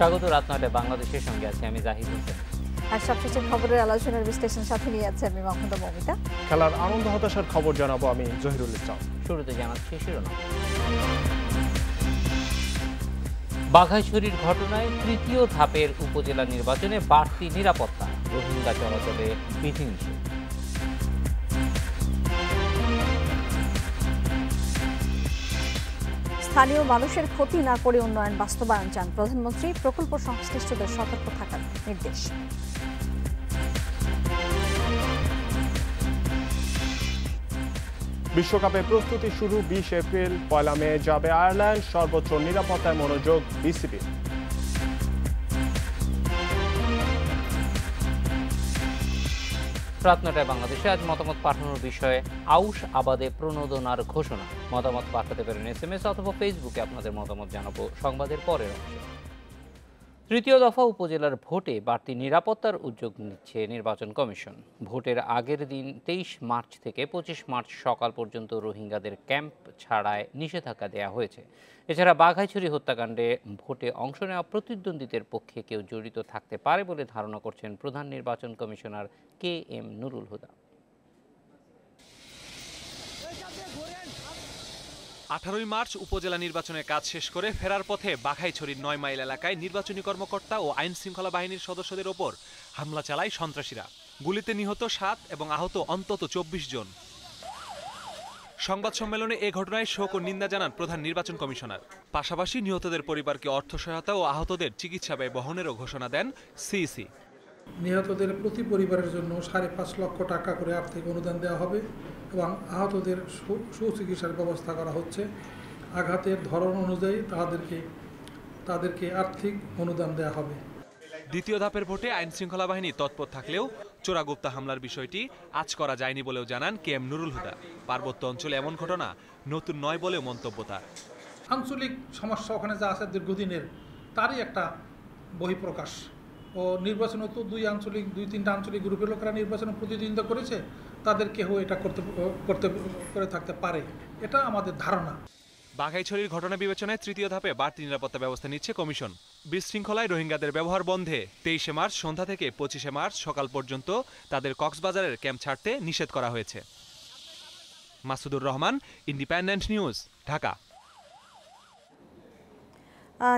স্বাগত রাত ৯টায় বাংলাদেশের সঙ্গে আছি আমি জাহিদ হোসেন। আর সবশেষের খবরের আলোচনার বিশ্লেষণ সাথে নিয়ে আছে আমি মাহমুদা মমিতা। খেলার আনন্দ হতাশার খবর জানাবো আমি জহিরুল ইসলাম। শুরুতে জানাচ্ছি শিরোনাম। বাঘাইছড়ির ঘটনায় তৃতীয় ধাপের উপজেলা নির্বাচনে বাড়তি নিরাপত্তা, রোহিঙ্গা চলাচলে বিধিনিষেধ। স্থানীয় মানুষের ক্ষতি না করে উন্নয়ন বাস্তবায়ন চান প্রধানমন্ত্রী, প্রকল্প সংশ্লিষ্টদের সতর্ক থাকার নির্দেশ। বিশ্বকাপের প্রস্তুতি শুরু ২০ এপ্রিল, ১ মে যাবে আয়ারল্যান্ড, সর্বোচ্চ নিরাপত্তায় মনোযোগ বিসিবি। রাত ৯টায় বাংলাদেশে আজ মতামত পাঠানোর বিষয়ে আউশ আবাদে প্রণোদনার ঘোষণা। মতামত পাঠাতে পারেন SMS অথবা ফেসবুকে। আপনাদের মতামত জানাবো সংবাদের পরের অংশে। তৃতীয় দফা উপজেলার ভোটে বাড়তি নিরাপত্তার উদ্যোগ নিচ্ছে নির্বাচন কমিশন। ভোটের আগের দিন ২৩ মার্চ থেকে ২৫ মার্চ সকাল পর্যন্ত রোহিঙ্গাদের ক্যাম্প ছাড়ায় নিষেধাজ্ঞা দেওয়া হয়েছে। এছাড়া বাঘাইছড়ি হত্যাকাণ্ডে ভোটে অংশ নেওয়া প্রতিদ্বন্দ্বীদের পক্ষে কেউ জড়িত থাকতে পারে বলে ধারণা করছেন প্রধান নির্বাচন commissioner KM Nurul Huda. ১৮ March উপজেলা নির্বাচনের কাজ শেষ করে ফেরার পথে বাঘাইছড়ির ৯ মাইল এলাকায় নির্বাচনী কর্মকর্তা ও আইন শৃঙ্খলা বাহিনীর সদস্যদের ওপর হামলা চালায় সন্ত্রাসীরা। গুলিতে নিহত ৭ এবং আহত অন্তত ২৪ জন। সংবাদ সম্মেলনে এ ঘটনায় শোক ও নিন্দা জানান প্রধান নির্বাচন কমিশনার। পাশাপাশি নিহতদের পরিবারকে অর্থ সহায়তা ও আহতদের চিকিৎসা ব্যয় বহনেরও ঘোষণা দেন সিইসি। নিহতদের প্রতি পরিবারের জন্য ৫.৫ লক্ষ টাকা করে আর্থিক অনুদান দেওয়া হবে এবং আহতদের সুচিকিৎসার ব্যবস্থা করা হচ্ছে। আঘাতের ধরন অনুযায়ী তাদেরকে আর্থিক অনুদান দেওয়া হবে। দ্বিতীয় ধাপের ভোটে আইন শৃঙ্খলা বাহিনী তৎপর থাকলেও চোরাগুপ্তা হামলার বিষয়টি আজ করা যায়নি বলেও জানান KM নুরুল হুদা। পার্বত্য অঞ্চলে এমন ঘটনা নতুন নয় বলেও মন্তব্য তার। আঞ্চলিক সমস্যা ওখানে যা আছে দীর্ঘদিনের, তারই একটা বহিঃপ্রকাশ। ও নির্বাচনে তো দুই তিনটা আঞ্চলিক গ্রুপের লোকেরা নির্বাচনে প্রতিদ্বন্দ্বিতা করেছে, তাদের কেউ এটা করে থাকতে পারে, এটা আমাদের ধারণা। বাঘাইছড়ির ঘটনা বিবেচনায় তৃতীয় ধাপে বাড়তি নিরাপত্তা ব্যবস্থা নিচ্ছে কমিশন। বিশৃঙ্খলায় রোহিঙ্গাদের ব্যবহার বন্ধে ২৩ মার্চ সন্ধ্যা থেকে ২৫ মার্চ সকাল পর্যন্ত তাদের কক্সবাজারের ক্যাম্প ছাড়তে নিষেধ করা হয়েছে। Masudur Rahman, independent News, Dhaka.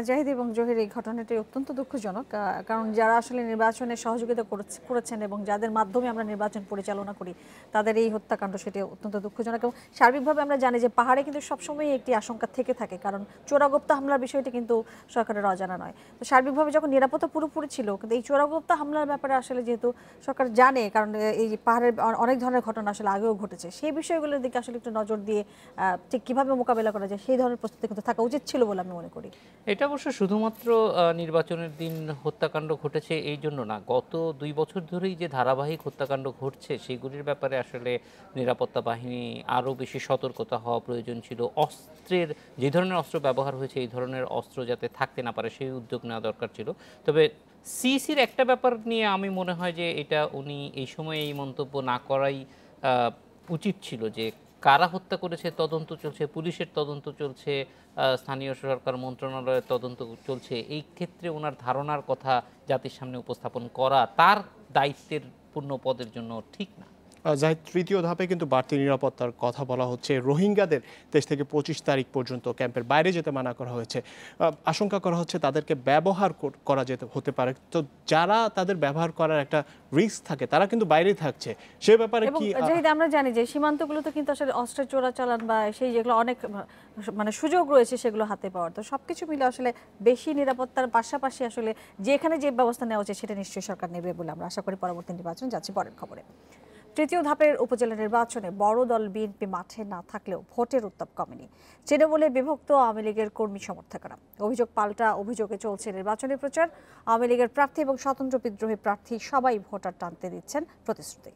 জাহিদ এবং জহির, এই ঘটনাটি অত্যন্ত দুঃখজনক, কারণ যারা আসলে নির্বাচনে সহযোগিতা করেছেন এবং যাদের মাধ্যমে আমরা নির্বাচন পরিচালনা করি তাদের এই হত্যাকাণ্ড, সেটি অত্যন্ত দুঃখজনক। এবং সার্বিকভাবে আমরা জানি যে পাহাড়ে কিন্তু সবসময় একটি আশঙ্কা থেকে থাকে, কারণ চোরাগুপ্তা হামলার বিষয়টি কিন্তু সরকারের অজানা নয়। তো সার্বিকভাবে যখন নিরাপত্তা পুরোপুরি ছিল, কিন্তু এই চোরাগুপ্তা হামলার ব্যাপারে আসলে যেহেতু সরকার জানে, কারণ এই পাহাড়ের অনেক ধরনের ঘটনা আসলে আগেও ঘটেছে, সেই বিষয়গুলোর দিকে আসলে একটু নজর দিয়ে ঠিক কীভাবে মোকাবেলা করা যায় সেই ধরনের প্রস্তুতি কিন্তু থাকা উচিত ছিল বলে আমি মনে করি। এটা অবশ্য শুধুমাত্র নির্বাচনের দিন হত্যাকাণ্ড ঘটেছে এই জন্য না, গত ২ বছর ধরেই যে ধারাবাহিক হত্যাকাণ্ড ঘটছে সেগুলির ব্যাপারে আসলে নিরাপত্তা বাহিনী আরও বেশি সতর্কতা হওয়া প্রয়োজন ছিল। অস্ত্রের যে ধরনের অস্ত্র ব্যবহার হয়েছে এই ধরনের অস্ত্র যাতে থাকতে না পারে সেই উদ্যোগ নেওয়া দরকার ছিল। তবে সিইসির একটা ব্যাপার নিয়ে আমি মনে হয় যে এটা উনি এই সময়ে এই মন্তব্য না করাই উচিত ছিল, যে কারা হত্যা করেছে তদন্ত চলছে, পুলিশের তদন্ত চলছে, স্থানীয় সরকার মন্ত্রণালয়ের তদন্ত চলছে। এই ক্ষেত্রে ওনার ধারণার কথা জাতির সামনে উপস্থাপন করা তার দায়িত্বের পূর্ণ পদের জন্য ঠিক না। জাহিদ, তৃতীয় ধাপে কিন্তু বাড়তি নিরাপত্তার কথা বলা হচ্ছে। রোহিঙ্গাদের ২৩ থেকে ২৫ তারিখ পর্যন্ত ক্যাম্পের বাইরে যেতে মানা করা হয়েছে। আশঙ্কা করা হচ্ছে তাদেরকে ব্যবহার করা হতে পারে। তো যারা তাদের ব্যবহার করার একটা রিস্ক থাকে তারা কিন্তু বাইরেই থাকছে, সে ব্যাপারে কি? জাহিদ, আমরা জানি যে সীমান্তগুলোতে কিন্তু আসলে অস্ত্রের চোরাচালান বা সেই যেগুলো অনেক সুযোগ রয়েছে সেগুলো হাতে পাওয়ার। তো সবকিছু মিলে আসলে বেশি নিরাপত্তার পাশাপাশি আসলে যেখানে যে ব্যবস্থা নেওয়া উচিত সেটা নিশ্চয়ই সরকার নেবে বলে আমরা আশা করি। পরবর্তী নির্বাচন যাচ্ছে পরের খবরে। তৃতীয় ধাপের উপজেলা নির্বাচনে বড় দল বিএনপি মাঠে না থাকলেও ভোটের উত্তাপ কমেনি। তৃণমূলে বিভক্ত আওয়ামী লীগের কর্মী সমর্থকরা। অভিযোগ পাল্টা অভিযোগে চলছে নির্বাচনী প্রচার। আওয়ামী লীগের প্রার্থী এবং স্বতন্ত্র বিদ্রোহী প্রার্থী সবাই ভোটার টানতে দিচ্ছেন প্রতিশ্রুতি।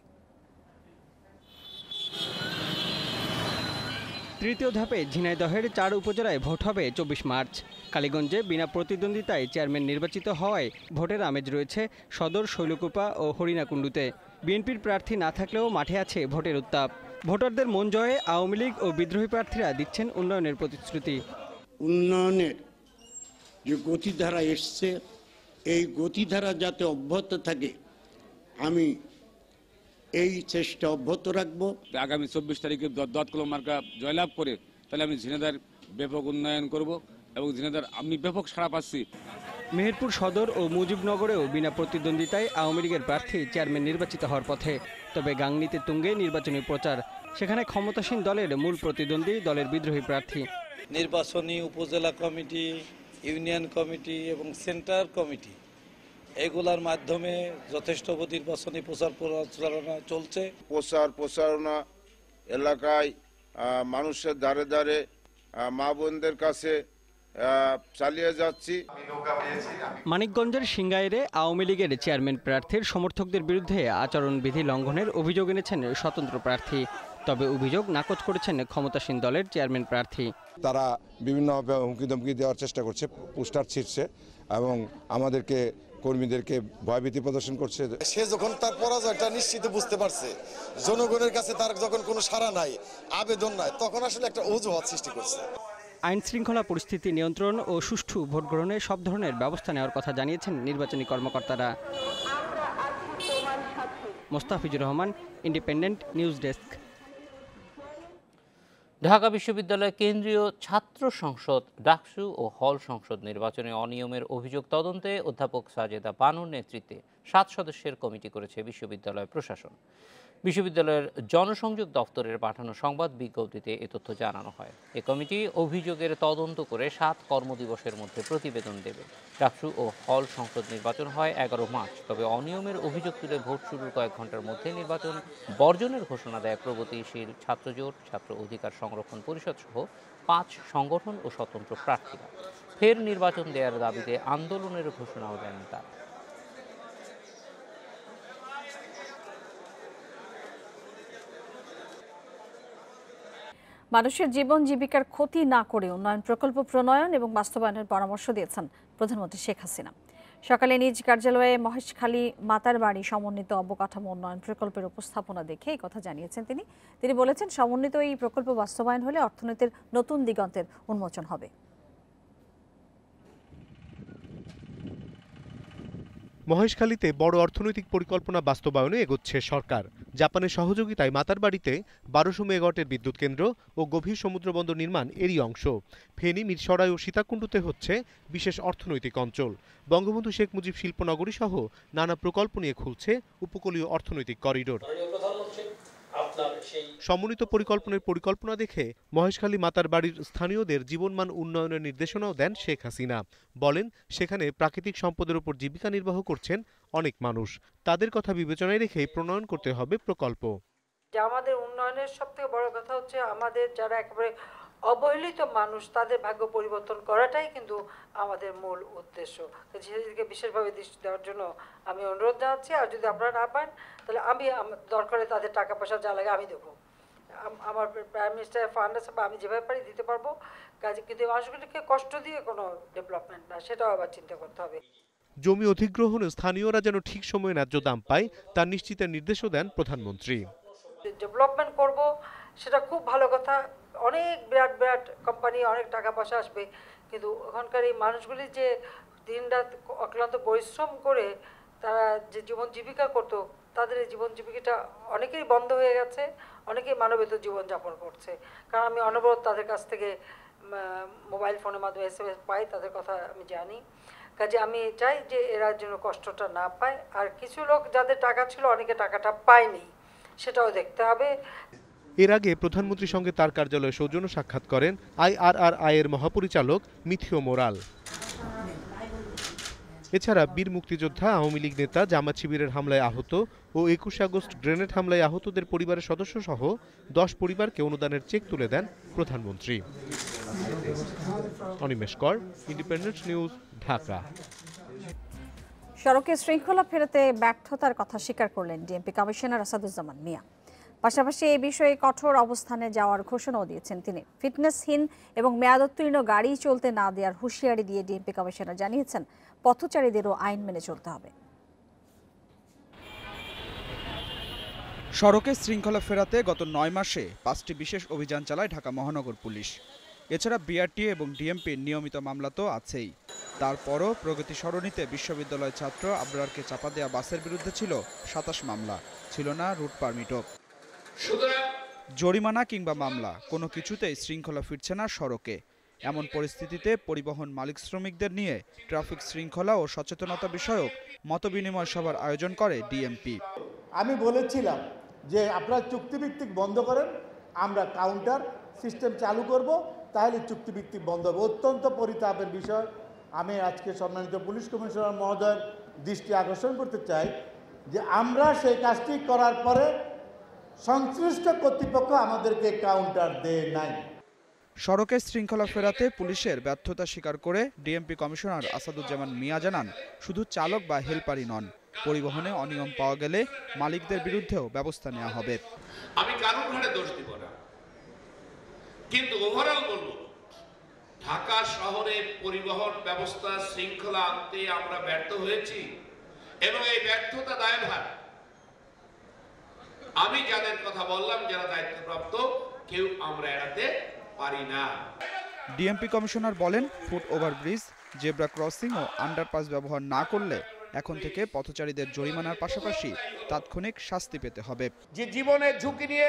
তৃতীয় ধাপে ঝিনাইদহের ৪ উপজেলায় ভোট হবে ২৪ মার্চ। কালীগঞ্জে বিনা প্রতিদ্বন্দ্বিতায় চেয়ারম্যান নির্বাচিত হওয়ায় ভোটের আমেজ রয়েছে সদর, শৈলকুপা ও হরিণাকুণ্ডুতে। বিএনপির প্রার্থী না থাকলেও মাঠে আছে ভোটের উত্তাপ। ভোটারদের মন জয়ে আওয়ামী লীগ ও বিদ্রোহী প্রার্থীরা দিচ্ছেন উন্নয়নের প্রতিশ্রুতি। উন্নয়নের যে গতিধারা এসছে এই গতিধারা যাতে অব্যাহত থাকে আমি এই চেষ্টা অব্যাহত রাখবো। আগামী 24 তারিখে দোয়াত কলম মার্কা জয়লাভ করে তাহলে আমি ঝিনাইদহের ব্যাপক উন্নয়ন করব এবং ঝিনাইদহের আমি ব্যাপক সাড়া পাচ্ছি। মেহেরপুর সদর ও মুজিবনগরেও বিনা প্রতিদ্বন্দ্বিতায় আওয়ামী লীগের প্রার্থী চেয়ারম্যান নির্বাচিত হওয়ার পথে। তবে গাংনীতে তুঙ্গে নির্বাচনী প্রচার, সেখানে ক্ষমতাসীন দলের মূল প্রতিদ্বন্দ্বী দলের বিদ্রোহী প্রার্থী। নির্বাচনী উপজেলা কমিটি, ইউনিয়ন কমিটি এবং সেন্টার কমিটি এগুলার মাধ্যমে যথেষ্ট নির্বাচনী প্রচার প্রচারণা চলছে। প্রচারণা এলাকায় মানুষের দ্বারে দ্বারে মা বোনদের কাছে চালিয়ে যাচ্ছি। মানিকগঞ্জের সিংগাইরে আওয়ামী লীগের চেয়ারম্যান প্রার্থীর সমর্থকদের বিরুদ্ধে আচরণবিধি লঙ্ঘনের অভিযোগ এনেছেন স্বতন্ত্র প্রার্থী। তবে অভিযোগ নাকচ করেছেন ক্ষমতাসীন দলের চেয়ারম্যান প্রার্থী। তারা বিভিন্নভাবে হুমকি ধমকি দেওয়ার চেষ্টা করছে, পোস্টার ছিঁড়ছে এবং আমাদেরকে কর্মীদেরকে ভয়ভীতি প্রদর্শন করছে। সে যখন তার পরাজয়টা নিশ্চিত বুঝতে পারছে, জনগণের কাছে তার যখন কোনো সাড়া নাই, আবেদন নাই, তখন আসলে একটা অজুহাত সৃষ্টি করছে। আইন শৃঙ্খলা পরিস্থিতি নিয়ন্ত্রণ ও সুষ্ঠু ভোট গ্রহণে সব ধরনের ব্যবস্থা নেওয়ার কথা জানিয়েছেন নির্বাচনী কর্মকর্তারা। Mostafizur Rahman, independent news desk. Dhaka বিশ্ববিদ্যালয় কেন্দ্রীয় ছাত্র সংসদ ডাকসু ও হল সংসদ নির্বাচনে অনিয়মের অভিযোগ তদন্তে অধ্যাপক সাজেদা বানুর নেতৃত্বে 7 সদস্যের কমিটি করেছে বিশ্ববিদ্যালয় প্রশাসন। বিশ্ববিদ্যালয়ের জনসংযোগ দপ্তরের পাঠানো সংবাদ বিজ্ঞপ্তিতে এ তথ্য জানানো হয়। এ কমিটি অভিযোগের তদন্ত করে 7 কর্মদিবসের মধ্যে প্রতিবেদন দেবে। ডাকসু ও হল সংসদ নির্বাচন হয় 11 মার্চ। তবে অনিয়মের অভিযোগ তুলে ভোট শুরুর কয়েক ঘন্টার মধ্যে নির্বাচন বর্জনের ঘোষণা দেয় প্রগতিশীল ছাত্রজোট, ছাত্র অধিকার সংরক্ষণ পরিষদ সহ 5 সংগঠন ও স্বতন্ত্র প্রার্থীরা। ফের নির্বাচন দেওয়ার দাবিতে আন্দোলনের ঘোষণাও দেন তারা। মানুষের জীবন জীবিকার ক্ষতি না করে উন্নয়ন প্রকল্প প্রণয়ন এবং বাস্তবায়নের পরামর্শ দিয়েছেন প্রধানমন্ত্রী শেখ হাসিনা। সকালে নিজ কার্যালয়ে মহেশখালী মাতারবাড়ি সমন্বিত অবকাঠামো উন্নয়ন প্রকল্পের উপস্থাপনা দেখে এই কথা জানিয়েছেন তিনি বলেছেন, সমন্বিত এই প্রকল্প বাস্তবায়ন হলে অর্থনীতির নতুন দিগন্তের উন্মোচন হবে। মহেশখালীতে বড় অর্থনৈতিক পরিকল্পনা বাস্তবায়নে এগোচ্ছে সরকার। জাপানের সহযোগিতায় মাতারবাড়িতে 1200 মেগাওয়াটের বিদ্যুৎ কেন্দ্র ও গভীর সমুদ্রবন্দর নির্মাণ এরই অংশ। ফেনী, মিরসরাই ও সীতাকুণ্ডুতে হচ্ছে বিশেষ অর্থনৈতিক অঞ্চল। বঙ্গবন্ধু শেখ মুজিব শিল্পনগরী সহ নানা প্রকল্প নিয়ে খুলছে উপকূলীয় অর্থনৈতিক করিডোর। সমন্বিত পরিকল্পনা দেখে মহেশখালী মাতারবাড়ির স্থানীয়দের জীবনমান উন্নয়নের নির্দেশনাও দেন শেখ হাসিনা। বলেন, সেখানে প্রাকৃতিক সম্পদের উপর জীবিকা নির্বাহ করছেন অনেক মানুষ। তাদের কথা বিবেচনায় রেখেই প্রণয়ন করতে হবে প্রকল্প। আমাদের উন্নয়নের সবথেকে বড় কথা হচ্ছে আমাদের যারা একেবারে অবহেলিত মানুষ তাদের ভাগ্য পরিবর্তন করাটাই কিন্তু আমাদের মূল উদ্দেশ্য। সেদিকে বিশেষভাবে দৃষ্টি দেওয়ার জন্য আমি অনুরোধ জানাচ্ছি। আর যদি আপনারা না পান তাহলে আমি দরকারে তাদের টাকা পয়সা যা লাগে আমি দেবো। আমার প্রাইম মিনিস্টার ফান্ড আছে বা আমি যেভাবে পারি দিতে পারবো। কাজে কিন্তু মানুষগুলিকে কষ্ট দিয়ে কোনো ডেভেলপমেন্ট না, সেটাও আবার চিন্তা করতে হবে। জমি অধিগ্রহণে স্থানীয়রা যেন ঠিক সময়ে ন্যায্য দাম পায় তা নিশ্চিতের নির্দেশও দেন প্রধানমন্ত্রী। ডেভেলপমেন্ট করব সেটা খুব ভালো কথা, অনেক বিরাট বিরাট কোম্পানি, অনেক টাকা পয়সা আসবে, কিন্তু ওখানকার এই মানুষগুলি যে দিনরাত অক্লান্ত পরিশ্রম করে তারা যে জীবন জীবিকা করতো, তাদের এই জীবন জীবিকাটা অনেকেই বন্ধ হয়ে গেছে, অনেকেই মানবেতর জীবনযাপন করছে। কারণ আমি অনবরত তাদের কাছ থেকে মোবাইল ফোনের মাধ্যমে SMS পাই, তাদের কথা আমি জানি। কাজে আমি চাই যে এরা যেন কষ্টটা না পায়। আর কিছু লোক যাদের টাকা ছিল অনেকে টাকাটা পায়নি, সেটাও দেখতে হবে। এর আগে প্রধানমন্ত্রীর সঙ্গে তার কার্যালয়ে সৌজন্য সাক্ষাৎ করেন IRRI এর মহাপরিচালক মিথিও মোরাল। এছাড়া বীর মুক্তিযোদ্ধা, আওয়ামী লীগ নেতা, জামাত শিবিরের হামলায় আহত ও 21 আগস্ট গ্রেনেড হামলায় আহতদের পরিবারের সদস্য সহ 10 পরিবারকে অনুদানের চেক তুলে দেন প্রধানমন্ত্রী। অনিমেষ কর, ইন্ডিপেন্ডেন্ট নিউজ, ঢাকা। সড়কে শৃঙ্খলা ফেরাতে ব্যর্থতার কথা স্বীকার করলেন ডিএমপি কমিশনার আসাদুজ্জামান মিয়া। পাশাপাশি এই বিষয়ে কঠোর অবস্থানে যাওয়ার ঘোষণাও দিয়েছেন তিনি। ফিটনেসহীন এবং মেয়াদোত্তীর্ণ গাড়ি চলতে না দেওয়ার হুঁশিয়ারি দিয়ে ডিএমপি কমিশনার জানিয়েছেন, পথচারীদেরও আইন মেনে চলতে হবে। সড়কে শৃঙ্খলা ফেরাতে গত 9 মাসে 5টি বিশেষ অভিযান চালায় ঢাকা মহানগর পুলিশ। এছাড়া বিআরটিএ এবং ডিএমপির নিয়মিত মামলা তো আছেই। তারপরও প্রগতি সরণিতে বিশ্ববিদ্যালয় ছাত্র আবরারকে চাপা দেওয়া বাসের বিরুদ্ধে ছিল ২৭ মামলা, ছিল না রুট পারমিটও। জরিমানা কিংবা মামলা কোনো কিছুতেই শৃঙ্খলা ফিরছে না সড়কে। এমন পরিস্থিতিতে পরিবহন মালিক শ্রমিকদের নিয়ে ট্রাফিক শৃঙ্খলা ও সচেতনতা বিষয়ক মতবিনিময় সভার আয়োজন করে ডিএমপি। আমি বলেছিলাম যে আপনারা চুক্তিভিত্তিক বন্ধ করেন, আমরা কাউন্টার সিস্টেম চালু করব, তাহলে চুক্তিভিত্তিক বন্ধ হবে। অত্যন্ত পরিতাপের বিষয়। আমি আজকে সম্মানিত পুলিশ কমিশনার মহোদয়ের দৃষ্টি আকর্ষণ করতে চাই যে আমরা সেই কাজটি করার পরে সংশ্লিষ্ট কর্তৃপক্ষ আমাদেরকে কাউন্টার দেয় নাই। সড়কে শৃঙ্খলা ফেরাতে পুলিশের ব্যর্থতা স্বীকার করে ডিএমপি কমিশনার আসাদুজ্জামান মিয়া জানান, শুধু চালক বা হেলপারই নন, পরিবহনে অনিয়ম পাওয়া গেলে মালিকদের বিরুদ্ধেও ব্যবস্থা নেওয়া হবে। আমি কারণ ঘাটে দোষ দিব না, কিন্তু ওভারঅল বলবো ঢাকা শহরের পরিবহন ব্যবস্থা শৃঙ্খলা আনতে আমরা ব্যর্থ হয়েছি এবং এই ব্যর্থতা দায়ভার আমি যাদের কথা বললাম, যারা দায়িত্বপ্রাপ্ত, কেউ আমরা এড়াতে পারি না। ডিএমপি কমিশনার বলেন, ফুট ওভারব্রিজ, জেব্রা ক্রসিং ও আন্ডারপাস ব্যবহার না করলে এখন থেকে পথচারীদের জরিমানার পাশাপাশি তাৎক্ষণিক শাস্তি পেতে হবে। যে জীবনের ঝুঁকি নিয়ে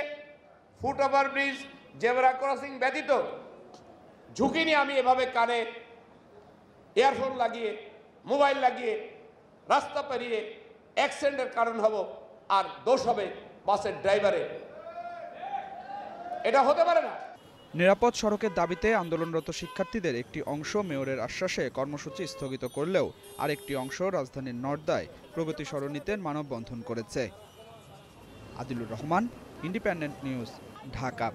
ফুট ওভারব্রিজ, জেব্রা ক্রসিং ব্যতীত ঝুঁকি নিয়ে আমি এভাবে কানে ইয়ারফোন লাগিয়ে, মোবাইল লাগিয়ে রাস্তা পেরিয়ে অ্যাক্সিডেন্টের কারণ হব, আর দোষ হবে বাসের ড্রাইভারের, এটা হতে পারে না। নিরাপদ সড়কের দাবিতে আন্দোলনরত শিক্ষার্থীদের একটি অংশ মেয়রের আশ্বাসে কর্মসূচি স্থগিত করলেও আরেকটি অংশ রাজধানীর নর্দায় প্রগতি সরণিতে মানববন্ধন করেছে। Adilur Rahman, independent News, Dhaka.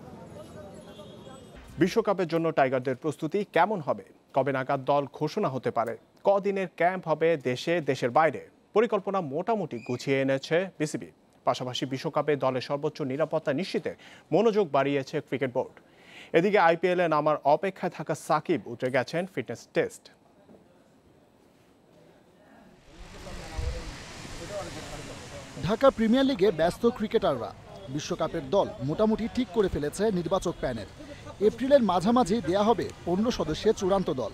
বিশ্বকাপের জন্য টাইগারদের প্রস্তুতি কেমন হবে? কবে নাগাদ দল ঘোষণা হতে পারে? কদিনের ক্যাম্প হবে দেশে, দেশের বাইরে? পরিকল্পনা মোটামুটি গুছিয়ে এনেছে বিসিবি। পাশাপাশি বিশ্বকাপে দলের সর্বোচ্চ নিরাপত্তা নিশ্চিতে মনোযোগ বাড়িয়েছে ক্রিকেট বোর্ড। এদিকে আইপিএলে নামার অপেক্ষায় থাকা সাকিব উতরে গেছেন ফিটনেস টেস্ট। ঢাকা প্রিমিয়ার লিগে ব্যস্ত ক্রিকেটাররা। বিশ্বকাপের দল মোটামুটি ঠিক করে ফেলেছে নির্বাচক প্যানেল। এপ্রিলের মাঝামাঝি দেয়া হবে 15 সদস্যের চূড়ান্ত দল।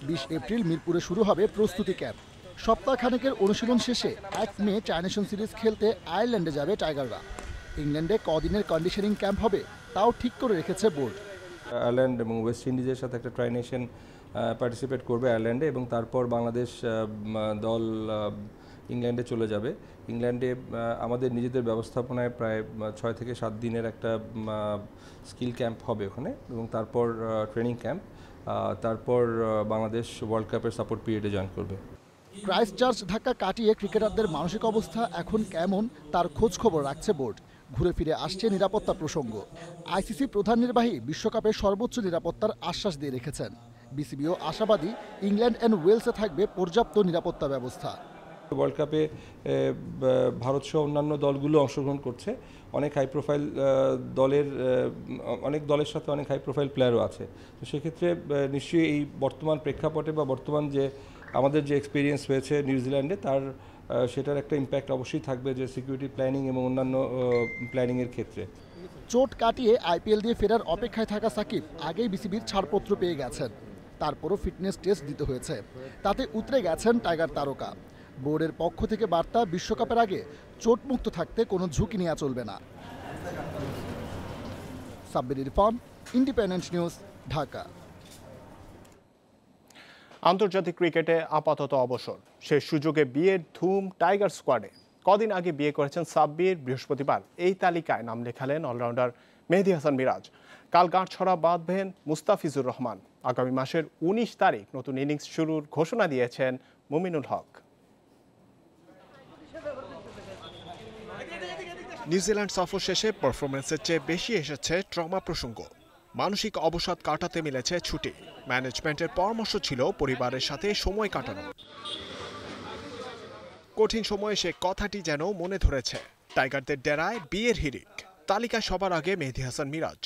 20 এপ্রিল মিরপুরে শুরু হবে প্রস্তুতি ক্যাম্প। সপ্তাহখানেকের অনুশীলন শেষে 1 মে ট্রাই সিরিজ খেলতে আয়ারল্যান্ডে যাবে টাইগাররা। ইংল্যান্ডে কদিনের কন্ডিশনিং ক্যাম্প হবে তাও ঠিক করে রেখেছে বোর্ড। আয়ারল্যান্ড এবং ওয়েস্ট ইন্ডিজের সাথে একটা ট্রাই নেশন পার্টিসিপেট করবে আয়ারল্যান্ডে, এবং তারপর বাংলাদেশ দল ইংল্যান্ডে চলে যাবে। ইংল্যান্ডে আমাদের নিজেদের ব্যবস্থাপনায় প্রায় 6 থেকে 7 দিনের একটা স্কিল ক্যাম্প হবে ওখানে, এবং তারপর ট্রেনিং ক্যাম্প, তারপর বাংলাদেশ ওয়ার্ল্ড কাপের সাপোর্ট পিরিয়ডে জয়েন করবে। ক্রাইস্টচার্চ ধাক্কা কাটিয়ে ক্রিকেটারদের মানসিক অবস্থা এখন কেমন তার খোঁজ খবর রাখছে বোর্ড। ঘুরে ফিরে আসছে নিরাপত্তা প্রসঙ্গ। আইসিসি প্রধান নির্বাহী বিশ্বকাপে সর্বোচ্চ নিরাপত্তার আশ্বাস দিয়ে রেখেছেন। বিসিবিও আশাবাদী ইংল্যান্ড অ্যান্ড ওয়েলসে থাকবে পর্যাপ্ত নিরাপত্তা ব্যবস্থা। ওয়ার্ল্ড কাপে ভারত সহ অন্যান্য দলগুলো অংশগ্রহণ করছে। অনেক হাই প্রোফাইল অনেক দলের সাথে অনেক হাই প্রোফাইল প্লেয়ারও আছে। তো সেক্ষেত্রে নিশ্চয়ই এই বর্তমান প্রেক্ষাপটে বা বর্তমান যে আমাদের যে এক্সপিরিয়েন্স হয়েছে নিউজিল্যান্ডে, সেটার একটা ইম্প্যাক্ট অবশ্যই থাকবে যে সিকিউরিটি প্ল্যানিং এবং অন্যান্য প্ল্যানিংয়ের ক্ষেত্রে। চোট কাটিয়ে আইপিএল দিয়ে ফেরার অপেক্ষায় থাকা সাকিব আগেই বিসিবির ছাড়পত্র পেয়ে গেছেন। তারপরও ফিটনেস টেস্ট দিতে হয়েছে, তাতে উতরে গেছেন টাইগার তারকা। বোর্ডের পক্ষ থেকে বার্তা, বিশ্বকাপের আগে চোটমুক্ত থাকতে কোনো ঝুঁকি নেওয়া চলবে না। Sabbir Irfan, independent News, Dhaka. আন্তর্জাতিক ক্রিকেটে আপাতত অবসর, শেষ সুযোগে বিয়ের ধুম টাইগার স্কোয়াডে। কদিন আগে বিয়ে করেছেন সাব্বির, বৃহস্পতিবার এই তালিকায় নাম লেখালেন অলরাউন্ডার মেহেদী হাসান মিরাজ। কাল গাঁটছড়া বাঁধবেন মুস্তাফিজুর রহমান। আগামী মাসের 19 তারিখ নতুন ইনিংস শুরুর ঘোষণা দিয়েছেন মুমিনুল হক। নিউজিল্যান্ড সফর শেষে পারফরমেন্সের চেয়ে বেশি এসেছে ট্রমা প্রসঙ্গ। মানসিক অবসাদ কাটাতে মিলেছে ছুটি। ম্যানেজমেন্টের পরামর্শ ছিল পরিবারের সাথে সময় কাটানো। কঠিন সময়ে সে কথাটি যেন মনে ধরেছে। টাইগারদের ডেরায় বিয়ের হিড়িক। তালিকায় সবার আগে মেহেদী হাসান মিরাজ।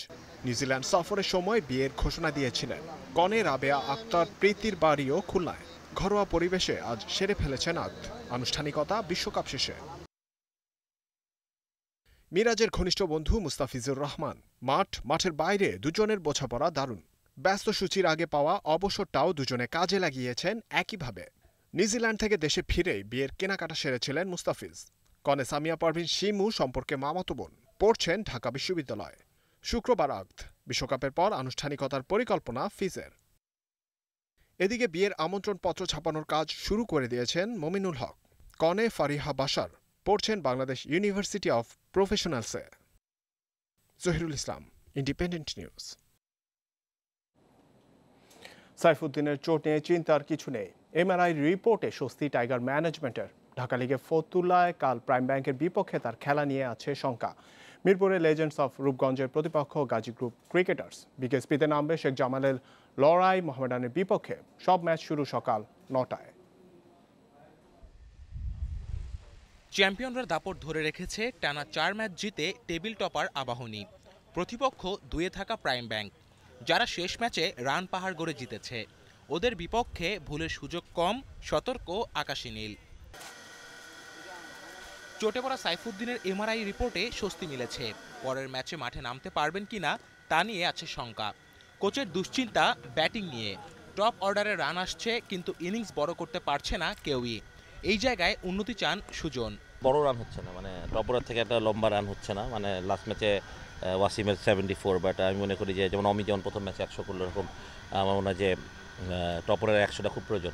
নিউজিল্যান্ড সফরের সময় বিয়ের ঘোষণা দিয়েছিলেন। কনে রাবেয়া আক্তার প্রীতির বাড়িও খুলনায়। ঘরোয়া পরিবেশে আজ সেরে ফেলেছেন আদ। আনুষ্ঠানিকতা বিশ্বকাপ শেষে। মিরাজের ঘনিষ্ঠ বন্ধু মুস্তাফিজুর রহমান। মাঠের বাইরে দুজনের বোঝাপড়া দারুণ। ব্যস্ত সূচির আগে পাওয়া অবসরটাও দুজনে কাজে লাগিয়েছেন একইভাবে। নিউজিল্যান্ড থেকে দেশে ফিরেই বিয়ের কেনাকাটা সেরেছিলেন মুস্তাফিজ। কনে সামিয়া পারভিন শিমু সম্পর্কে মামাতো বোন, পড়ছেন ঢাকা বিশ্ববিদ্যালয়ে। শুক্রবার বিশ্বকাপের পর আনুষ্ঠানিকতার পরিকল্পনা ফিজের। এদিকে বিয়ের আমন্ত্রণপত্র ছাপানোর কাজ শুরু করে দিয়েছেন মমিনুল হক। কনে ফারিহা বাশার, পড়ছেন বাংলাদেশ ইউনিভার্সিটি অফ প্রফেশনালসে। Jahirul Islam, Independent News. সাইফুদ্দিনের চোট নিয়ে চিন্তার কিছু নেই। এমআরআই রিপোর্টে স্বস্তি টাইগার ম্যানেজমেন্টের। ঢাকা লিগে ফতুল্লায় কাল প্রাইম ব্যাংকের বিপক্ষে তার খেলা নিয়ে আছে শঙ্কা। মিরপুরে লেজেন্ডস অফ রূপগঞ্জের প্রতিপক্ষ গাজী গ্রুপ ক্রিকেটার্স। বিকেএসপিতে নামবে শেখ জামালের লড়াই মোহামেডানের বিপক্ষে। সব ম্যাচ শুরু সকাল 9টায়। চ্যাম্পিয়নরা দাপট ধরে রেখেছে টানা 4 ম্যাচ জিতে টেবিল টপার আবাহনী। প্রতিপক্ষ 2-এ থাকা প্রাইম ব্যাংক, যারা শেষ ম্যাচে রান পাহাড় গড়ে জিতেছে। ওদের বিপক্ষে ভুলের সুযোগ কম, সতর্ক আকাশী নীল। চোটে পড়া সাইফুদ্দিনের এমআরআই রিপোর্টে স্বস্তি মিলেছে। পরের ম্যাচে মাঠে নামতে পারবেন কিনা তা নিয়ে আছে শঙ্কা। কোচের দুশ্চিন্তা ব্যাটিং নিয়ে। টপ অর্ডারে রান আসছে, কিন্তু ইনিংস বড় করতে পারছে না কেউই। এই জায়গায় উন্নতি চান সুজন। বড় রান হচ্ছে না, মানে টপ অর্ডার থেকে একটা লম্বা রান হচ্ছে না। মানে লাস্ট ম্যাচে ওয়াসিমের 74, বাট আমি মনে করি যে যেমন অমি যেমন প্রথম ম্যাচে 100 করলো, এরকম আমার মনে হয় যে টপ অর্ডারে 100টা খুব প্রয়োজন।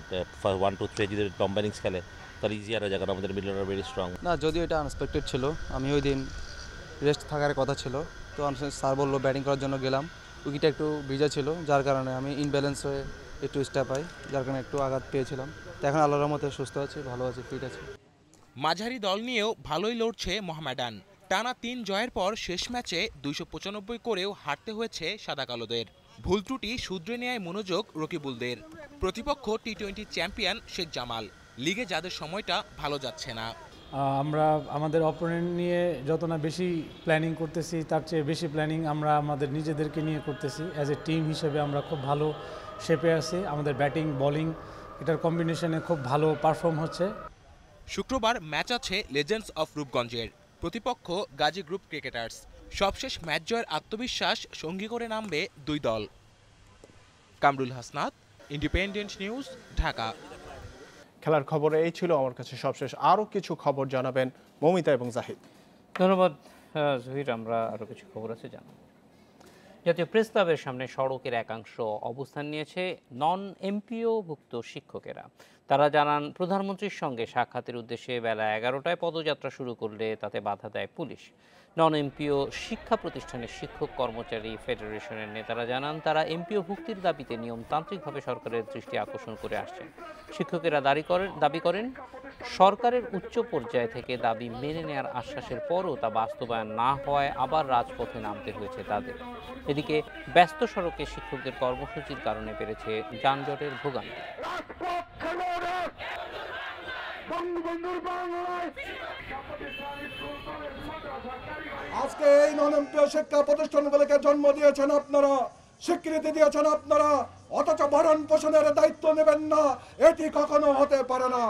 1, 2, 3 যদি লম্বা ইনিংস খেলে তাহলে ইজিয়ার হয়ে যায়, কারণ আমাদের মিডল অর্ডার ভেরি স্ট্রং। না, যদিও এটা আনএক্সপেক্টেড ছিল। আমি ওই দিন রেস্ট থাকার কথা ছিল, তো স্যার বললো ব্যাটিং করার জন্য গেলাম। উইকেটটা একটু ভিজা ছিল, যার কারণে আমি ইনব্যালেন্স হয়ে একটু স্টেপ পাই, যার কারণে একটু আঘাত পেয়েছিলাম। তো এখন আল্লাহর রহমতে সুস্থ আছি, ভালো আছি, ফিট আছি। মাঝারি দল নিয়েও ভালোই লড়ছে মোহামেডান। টানা 3 জয়ের পর শেষ ম্যাচে 295 করেও হারতে হয়েছে সাদা কালোদের। ভুল ত্রুটি শুধরে নেয় মনোযোগ রকিবুলদের। প্রতিপক্ষ টি-20 চ্যাম্পিয়ন শেখ জামাল। লিগে যাদের সময়টা ভালো যাচ্ছে না। আমরা আমাদের অপোনেন্ট নিয়ে যত না বেশি প্ল্যানিং করতেছি, তার চেয়ে বেশি প্ল্যানিং আমরা আমাদের নিজেদেরকে নিয়ে করতেছি। অ্যাজ এ টিম হিসেবে আমরা খুব ভালো শেপে আছি। আমাদের ব্যাটিং বোলিং এটার কম্বিনেশনে খুব ভালো পারফর্ম হচ্ছে। শুক্রবার ম্যাচ আছে লেজেন্ডস অফ রূপগঞ্জের। প্রতিপক্ষ গাজী গ্রুপ ক্রিকেটার্স। সবশেষ ম্যাচ জয়ের আত্মবিশ্বাস সঙ্গী করে নামবে দুই দল। Kamrul Hasnat, Independent News, Dhaka. খেলার খবরে এই ছিল আমার কাছে সবশেষ। আরও কিছু খবর জানাবেন মমিতা এবং জাহিদ। ধন্যবাদ জহির। আমরা আরও কিছু খবর আছে জানাবো। জাতীয় প্রেস ক্লাবের সামনে সড়কের একাংশ অবস্থান নিয়েছে নন এমপিওভুক্ত শিক্ষকেরা। তারা জানান, প্রধানমন্ত্রীর সঙ্গে সাক্ষাতের উদ্দেশ্যে বেলা 11টায় পদযাত্রা শুরু করলে তাতে বাধা দেয় পুলিশ। নন এমপিও শিক্ষা প্রতিষ্ঠানের শিক্ষক কর্মচারী ফেডারেশনের নেতারা জানান, তারা এমপিও ভুক্তির দাবিতে নিয়মতান্ত্রিকভাবে সরকারের দৃষ্টি আকর্ষণ করে আসছেন। শিক্ষকেরা দাবি করেন, সরকারের উচ্চ পর্যায় থেকে দাবি মেনে নেওয়ার আশ্বাসের পরও তা বাস্তবায়ন না হওয়ায় আবার রাজপথে নামতে হয়েছে তাদের। এদিকে ব্যস্ত সড়কে শিক্ষকদের কর্মসূচির কারণে বেড়েছে যানজটের ভোগান্তি। আজকে এই নন এমপিও শিক্ষা প্রতিষ্ঠানগুলোকে জন্ম দিয়েছেন আপনারা, স্বীকৃতি দিয়েছেন আপনারা, অথচ ভরণ পোষণের দায়িত্ব নেবেন না, এটি কখনো হতে পারে না।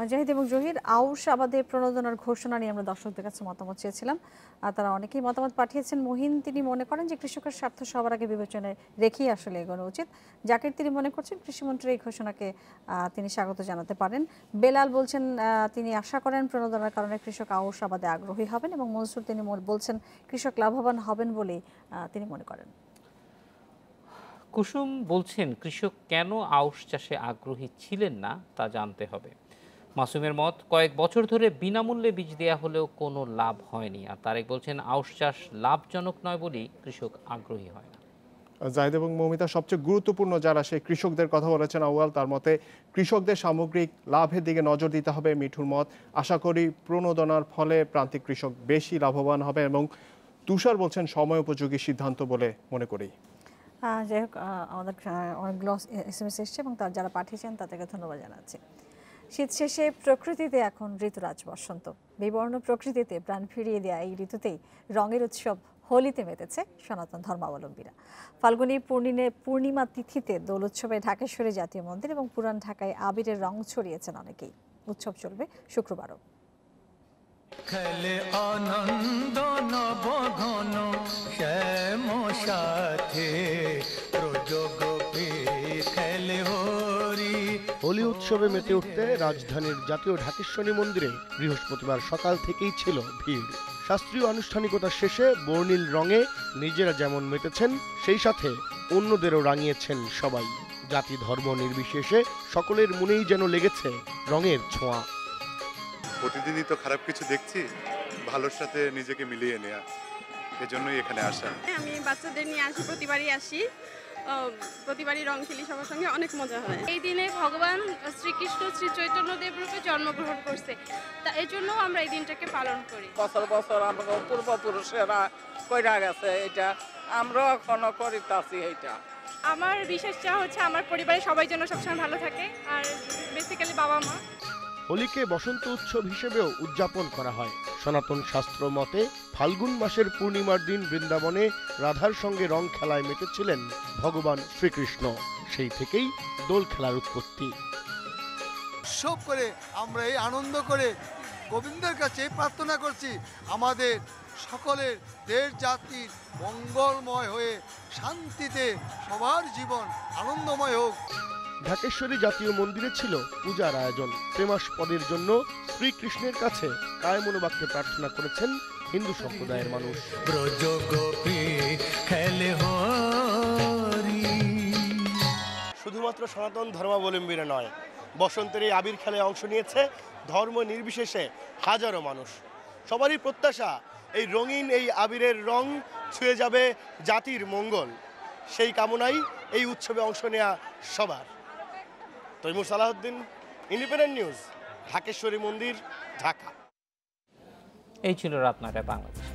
জাহিদ এবং জহির, আউশ আবাদের প্রণোদনার ঘোষণা নিয়ে আমরা দর্শকদের কাছে মতামত চেয়েছিলাম, আর তারা অনেকেই মতামত পাঠিয়েছেন। মহিন তিনি মনে করেন যে কৃষকের স্বার্থ সবার আগে বিবেচনায় রেখেই আসলে এগোনো উচিত। জাকির তিনি মনে করছেন কৃষিমন্ত্রীর এই ঘোষণাকে তিনি স্বাগত জানাতে পারেন। বেলাল বলছেন তিনি আশা করেন প্রণোদনার কারণে কৃষক আউশ আবাদে আগ্রহী হবেন, এবং মনসুর তিনি বলছেন কৃষক লাভবান হবেন বলে তিনি মনে করেন। কুসুম বলছেন, কৃষক কেন আউশ চাষে আগ্রহী ছিলেন না তা জানতে হবে। মাসুমের মত, কয়েক বছর ধরে বিনামূল্যে বীজ দেয়া হলেও কোনো লাভ হয়নি। আর তারেক বলছেন, আউশ চাষ লাভজনক নয় বলেই কৃষক আগ্রহী হয় না। জাহিদ এবং মমিতা, সবচেয়ে গুরুত্বপূর্ণ যারা সেই কৃষকদের কথা বলেছেন আউয়াল, তার মতে কৃষকদের সামগ্রিক লাভের দিকে নজর দিতে হবে। মিঠুর মত, আশা করি প্রণোদনার ফলে প্রান্তিক কৃষক বেশি লাভবান হবে, এবং তুষার বলছেন সময় উপযোগী সিদ্ধান্ত বলে মনে করি। যাই হোক, আমাদের অনেকগুলো SMS এসছে এবং তার যারা পাঠিয়েছেন তাদেরকে ধন্যবাদ জানাচ্ছি। শীত শেষে প্রকৃতিতে এখন ঋতুরাজ বসন্ত। বিবর্ণ প্রকৃতিতে প্রাণ ফিরিয়ে দেওয়া এই ঋতুতেই রঙের উৎসব হোলিতে মেতেছে সনাতন ধর্মাবলম্বীরা। ফাল্গুনী পূর্ণিমা তিথিতে দোল উৎসবে ঢাকেশ্বরী জাতীয় মন্দির এবং পুরান ঢাকায় আবিরের রং ছড়িয়েছেন অনেকেই। উৎসব চলবে শুক্রবারও। খেলে আনন্দ নবঘন শ্যাম সাথে হোলি উৎসবে মেতে উঠতে রাজধানীর জাতীয় ঢাকেশ্বরী মন্দিরে বৃহস্পতিবার সকাল থেকেই ছিল ভিড়। শাস্ত্রীয় আনুষ্ঠানিকতা শেষে বর্ণিল রঙে নিজেরা যেমন মেতেছেন, সেই সাথে অন্যদেরও রাঙিয়েছেন সবাই। জাতি ধর্ম নির্বিশেষে সকলের মনেই যেন লেগেছে রঙের ছোঁয়া। প্রতিদিনই তো খারাপ কিছু দেখছি, ভালোর সাথে নিজেকে মিলিয়ে নেয়া, এজন্যই এখানে আসা। আমি বাচ্চাদের নিয়ে আসি, প্রতিবারই আসি, প্রতিবারই রং খেলি, সবার সঙ্গে অনেক মজা হয়। এই দিনে ভগবান শ্রীকৃষ্ণ শ্রী চৈতন্যদেব রূপে জন্মগ্রহণ করছে, তা এই জন্য আমরা এই দিনটাকে পালন করি। বছর বছর আমাদের পূর্বপুরুষেরা কইরা গেছে, এটা আমরা এখনো করিতাছি। এইটা আমার বিশেষ চাওয়া হচ্ছে আমার পরিবারের সবাই যেন সবসময় ভালো থাকে, আর বেসিক্যালি বাবা মা। হোলিকে বসন্ত উৎসব হিসেবেও উদযাপন করা হয়। সনাতন শাস্ত্র মতে ফাল্গুন মাসের পূর্ণিমার দিন বৃন্দাবনে রাধার সঙ্গে রং খেলায় মেতেছিলেন ভগবান শ্রীকৃষ্ণ। সেই থেকেই দোল খেলার উৎপত্তি। উৎসব করে আমরা এই আনন্দ করে গোবিন্দের কাছে প্রার্থনা করছি আমাদের সকলের দেশ জাতির মঙ্গলময় হয়ে শান্তিতে সবার জীবন আনন্দময় হোক। ঢাকেশ্বরী জাতীয় মন্দিরে ছিল পূজার আয়োজন। প্রেমাস্পদের জন্য শ্রীকৃষ্ণের কাছে কায়মনোবাক্যে প্রার্থনা করেছেন হিন্দু সম্প্রদায়ের মানুষ। শুধুমাত্র সনাতন ধর্মাবলম্বীরা নয়, বসন্তের এই আবির খেলায় অংশ নিয়েছে ধর্ম নির্বিশেষে হাজারো মানুষ। সবারই প্রত্যাশা এই রঙিন এই আবিরের রং ছুঁয়ে যাবে জাতির মঙ্গল। সেই কামনাই এই উৎসবে অংশ নেওয়া সবার। তৈমুর সালাহউদ্দিন, ইন্ডিপেন্ডেন্ট নিউজ, ঢাকেশ্বরী মন্দির, ঢাকা। এই ছিল রাত ৯টায় বাংলাদেশ।